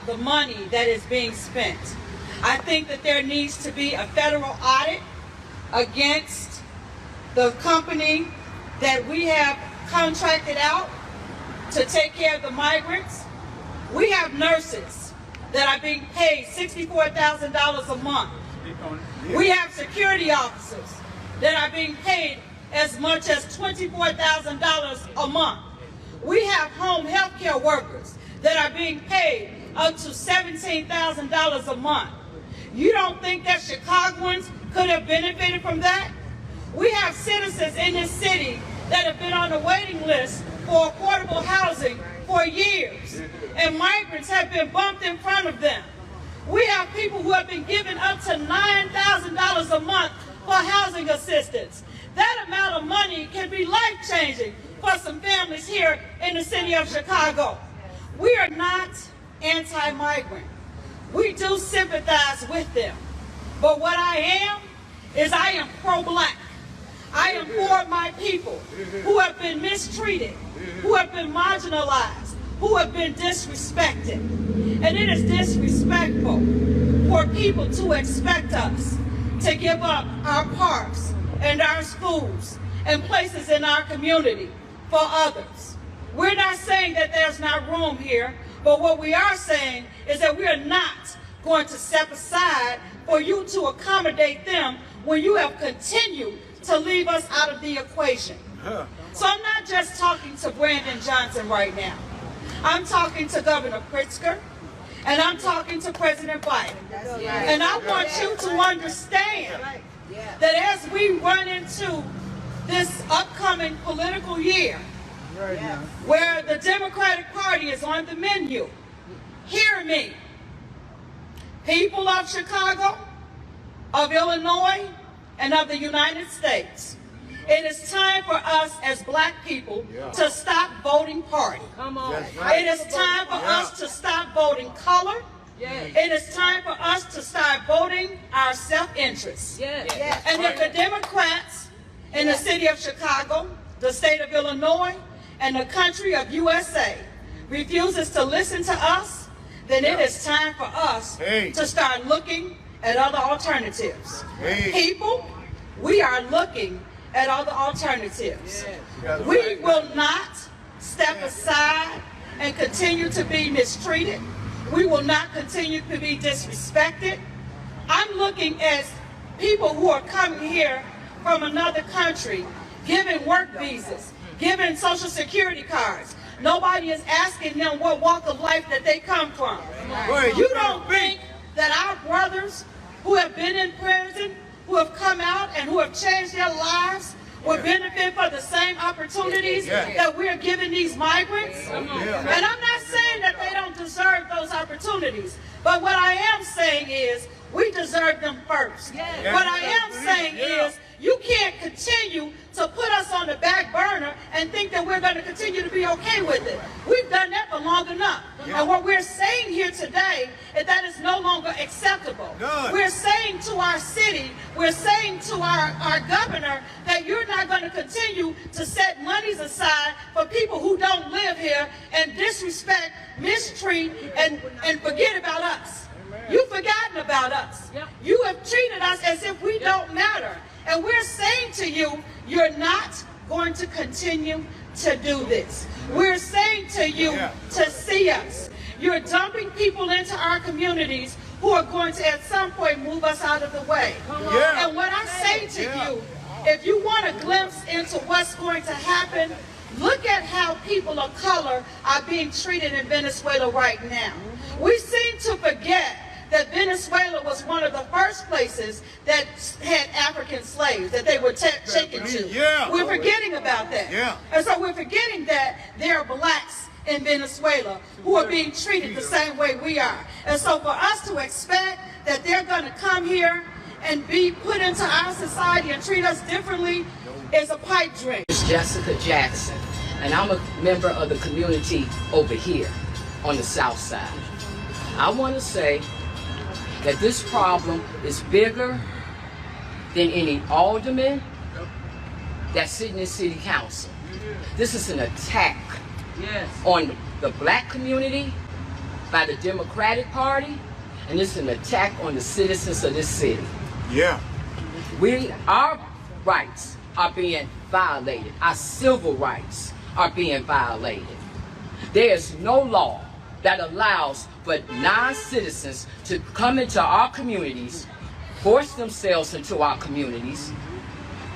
the money that is being spent. I think that there needs to be a federal audit against the company that we have contracted out to take care of the migrants. We have nurses that are being paid $64,000 a month. We have security officers that are being paid as much as $24,000 a month. We have home health care workers that are being paid up to $17,000 a month. You don't think that Chicagoans could have benefited from that? We have citizens in this city that have been on the waiting list for affordable housing for years, and migrants have been bumped in front of them. We have people who have been given up to $9,000 a month for housing assistance. That amount of money can be life-changing for some families here in the city of Chicago. We are not anti-migrant. We do sympathize with them. But what I am is I am pro-black. I am for my people who have been mistreated, who have been marginalized, who have been disrespected. And it is disrespectful for people to expect us to give up our parks and our schools and places in our community for others. We're not saying that there's not room here, but what we are saying is that we are not going to step aside for you to accommodate them when you have continued to leave us out of the equation. So I'm not just talking to Brandon Johnson right now. I'm talking to Governor Pritzker, and I'm talking to President Biden. And I want you to understand that as we run into this upcoming political year, where the Democratic Party is on the menu, hear me. People of Chicago, of Illinois, and of the United States, it is time for us as black people to stop voting party. It is time for us to stop voting color. It is time for us to start voting our self-interest. And if the Democrats in the city of Chicago, the state of Illinois, and the country of USA refuses to listen to us, then it is time for us to start looking at other alternatives. People, we are looking at other alternatives. We will not step aside and continue to be mistreated. We will not continue to be disrespected. I'm looking at people who are coming here from another country, giving work visas, giving social security cards. Nobody is asking them what walk of life that they come from. You don't think that our brothers who have been in prison, who have come out and who have changed their lives will benefit for the same opportunities that we're giving these migrants? And I'm not saying that they don't deserve those opportunities, but what I am saying is we deserve them first. What I am saying is you can't continue to put us on the back burner and think that we're going to continue to be okay with it. We've done that for long enough. And what we're saying here today is that it's no longer acceptable. We're saying to our city, we're saying to our governor that you're not going to continue to set monies aside for people who don't live here and disrespect, mistreat, and forget about us. You've forgotten about us. You have treated us as if we don't matter. And we're saying to you, you're not going to continue to do this. We're saying to you to see us. You're dumping people into our communities who are going to at some point move us out of the way. And what I say to you, if you want a glimpse into what's going to happen, look at how people of color are being treated in Venezuela right now. We seem to forget that Venezuela was one of the first places that had African slaves that they were taken to. We're forgetting about that. And so we're forgetting that there are blacks in Venezuela who are being treated the same way we are. And so for us to expect that they're going to come here and be put into our society and treat us differently is a pipe dream. It's Jessica Jackson, and I'm a member of the community over here on the south side. I want to say that this problem is bigger than any alderman that's sitting in city council. This is an attack on the black community, by the Democratic Party, and it's an attack on the citizens of this city. Yeah. Our rights are being violated. Our civil rights are being violated. There is no law that allows for non-citizens to come into our communities, force themselves into our communities,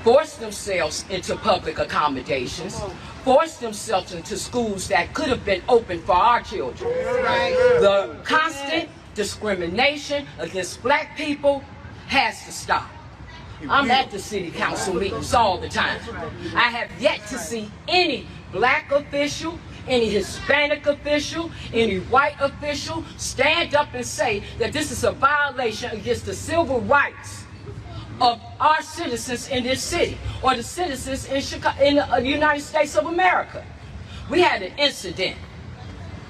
force themselves into public accommodations, force themselves into schools that could have been open for our children. The constant discrimination against black people has to stop. I'm at the city council meetings all the time. I have yet to see any black official, any Hispanic official, any white official stand up and say that this is a violation against the civil rights of our citizens in this city, or the citizens in the United States of America. We had an incident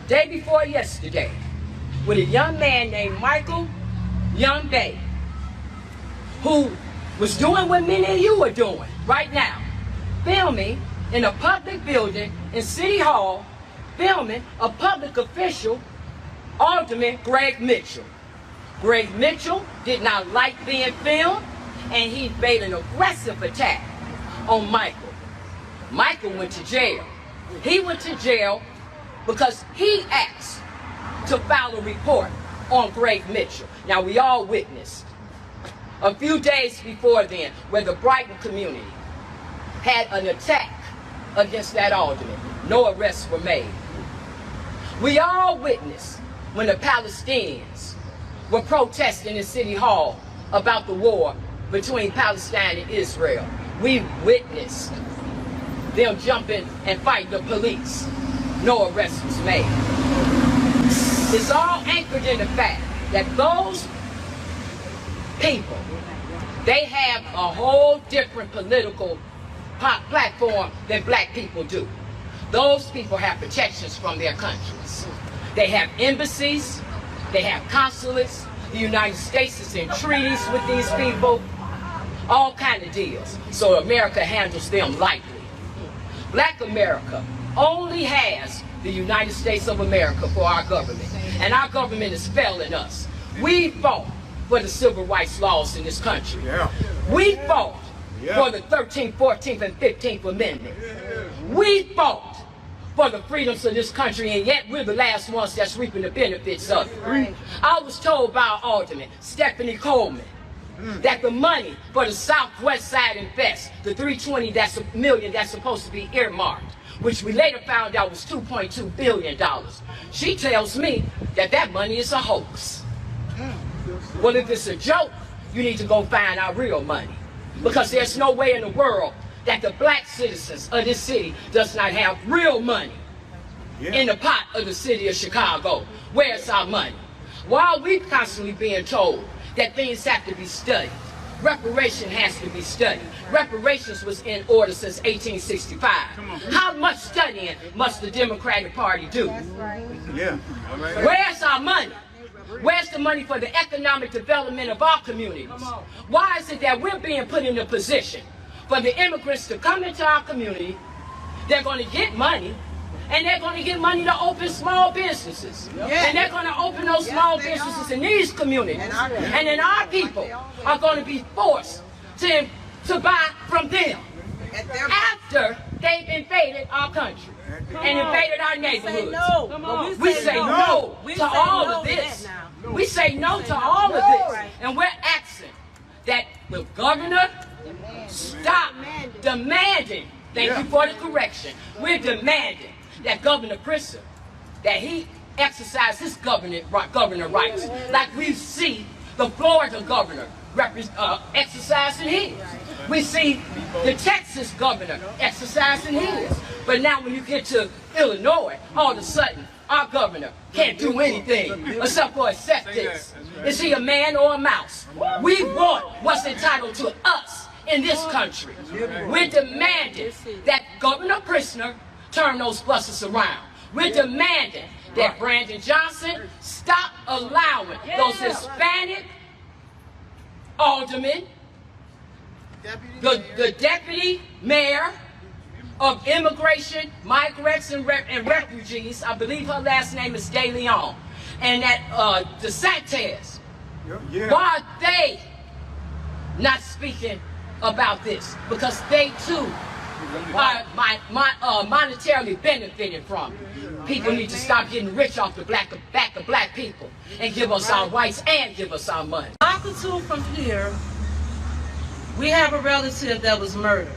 day before yesterday with a young man named Michael Young Bay, who was doing what many of you are doing right now, filming in a public building in City Hall, filming a public official, Alderman Greg Mitchell. Greg Mitchell did not like being filmed, and he made an aggressive attack on Michael. Michael went to jail. He went to jail because he asked to file a report on Greg Mitchell. Now, we all witnessed a few days before then where the Brighton community had an attack against that alderman. No arrests were made. We all witnessed when the Palestinians were protesting in City Hall about the war between Palestine and Israel. We witnessed them jumping and fighting the police. No arrest was made. It's all anchored in the fact that those people, they have a whole different political platform than black people do. Those people have protections from their countries. They have embassies, they have consulates, the United States is in treaties with these people, all kind of deals. So America handles them lightly. Black America only has the United States of America for our government, and our government is failing us. We fought for the civil rights laws in this country. We fought for the 13th, 14th, and 15th Amendment. We fought for the freedoms of this country, and yet we're the last ones that's reaping the benefits of it. I was told by our alderman, Stephanie Coleman, that the money for the Southwest Side Invest, the $320 million that's supposed to be earmarked, which we later found out was $2.2 billion. She tells me that that money is a hoax. Well, if it's a joke, you need to go find our real money, because there's no way in the world that the black citizens of this city does not have real money in the pot of the city of Chicago. Where's our money? Why are we constantly being told that things have to be studied? Reparation has to be studied. Reparations was in order since 1865. How much studying must the Democratic Party do? Where's our money? Where's the money for the economic development of our communities? Why is it that we're being put in a position for the immigrants to come into our community? They're going to get money, and they're going to get money to open small businesses. And they're going to open those small businesses in these communities. And then our people are going to be forced to buy from them after they've invaded our country and invaded our neighborhoods. We say no to all of this. We say no to all of this. And we're asking that the governor stop demanding, thank you for the correction, we're demanding that Governor Pritzker, that he exercise his governor rights, like we see the Florida governor exercising his. We see the Texas governor exercising his. But now when you get to Illinois, all of a sudden, our governor can't do anything except for acceptance. Is he a man or a mouse? We want what's entitled to us in this country. We're demanding that Governor Pritzker turn those buses around. We're demanding that Brandon Johnson stop allowing those Hispanic aldermen, the deputy mayor of immigration, migrants, and refugees, I believe her last name is De Leon, and that DeSantis. Yeah. Why are they not speaking about this? Because they too are monetarily benefiting from it. People need to stop getting rich off the back of black people and give us our rights and give us our money. A block or two from here, we have a relative that was murdered.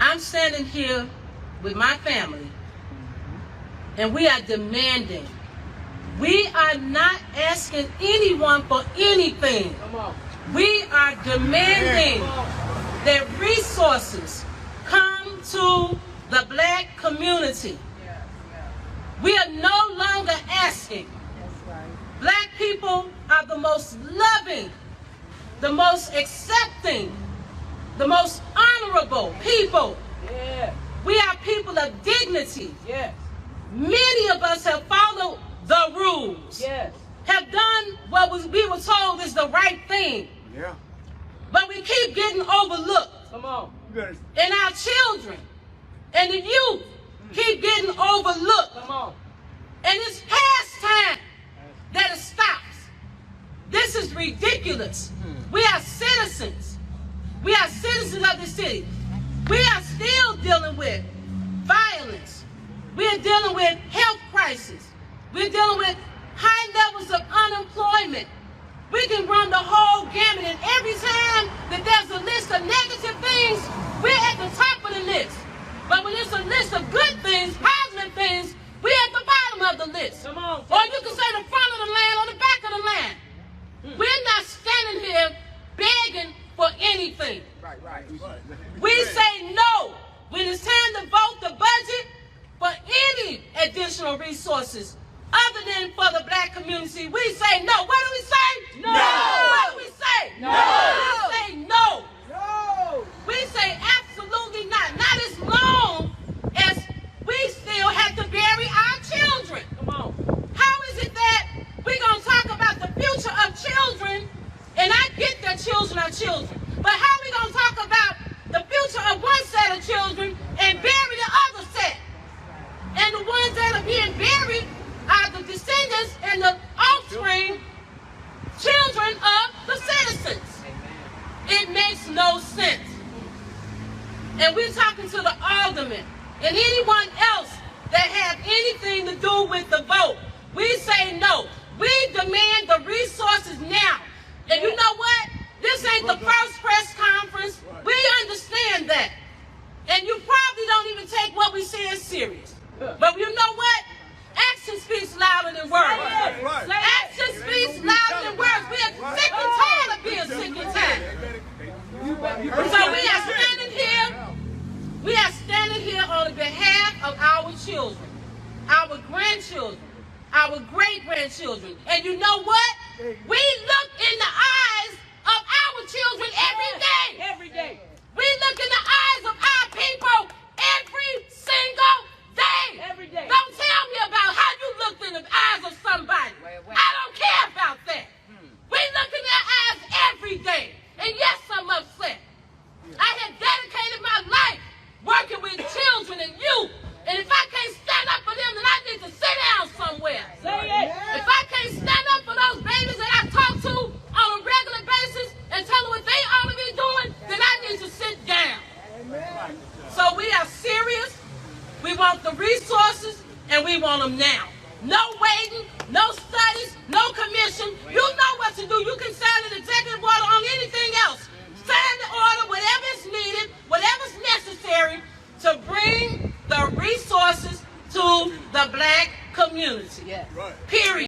I'm standing here with my family, and we are demanding. We are not asking anyone for anything. We are demanding that resources come to the black community. We are no longer asking. Black people are the most loving, the most accepting, the most honorable people. We are people of dignity. Many of us have followed the rules, have done what we were told is the right thing. But we keep getting overlooked. And our children and the youth keep getting overlooked. And it's past time that it stops. This is ridiculous. We are citizens. We are citizens of the city. We are still dealing with violence. We are dealing with health crisis. We're dealing with high levels of unemployment. We can run the whole gamut, and every time that there's a list of negative things, we're at the top of the list. But when it's a list of good things, positive things, we're at the bottom of the list. Or you can say the front of the line or the back of the line. We're not standing here begging for anything. We say no when it's time to vote the budget for any additional resources other than for the black community. We say no. What do we say? No. What do we say? No. We say no. We say absolutely not. Not as long as we still have to bury our children. How is it that we're going to talk about the future of children, and I get that children are children, but how are we going to talk about the future of one set of children and bury the other set? And the ones that are being buried are the descendants and the offspring, children of the citizens. It makes no sense. And we're talking to the aldermen and anyone else that have anything to do with the vote. We say no. We demand the resources now. And you know what? This ain't the first press conference. We understand that. And you probably don't even take what we say as serious. But you know what? Action speaks louder than words. Action speaks louder than words. We are sick and tired of being sick and tired. So we are standing here. We are standing here on behalf of our children, our grandchildren, our great-grandchildren. And you know what? We look in the eyes of our children every day. Every day. We look in the eyes of our people every single day. Every day. Don't tell me about how you looked in the eyes of somebody. I don't care about that. We look in their eyes every day. And yes, I'm upset. I have dedicated my life working with children and youth. And if I can't stand up for them, then I need to sit down somewhere. If I can't stand up for those babies that I talk to on a regular basis and tell them what they ought to be doing, then I need to sit down. So we are serious. We want the resources, and we want them now. No waiting, no studies, no commission. You know what to do. You can sign an executive order on anything else. Sign the order, whatever is needed, whatever's necessary to bring the resources to the black community. Period.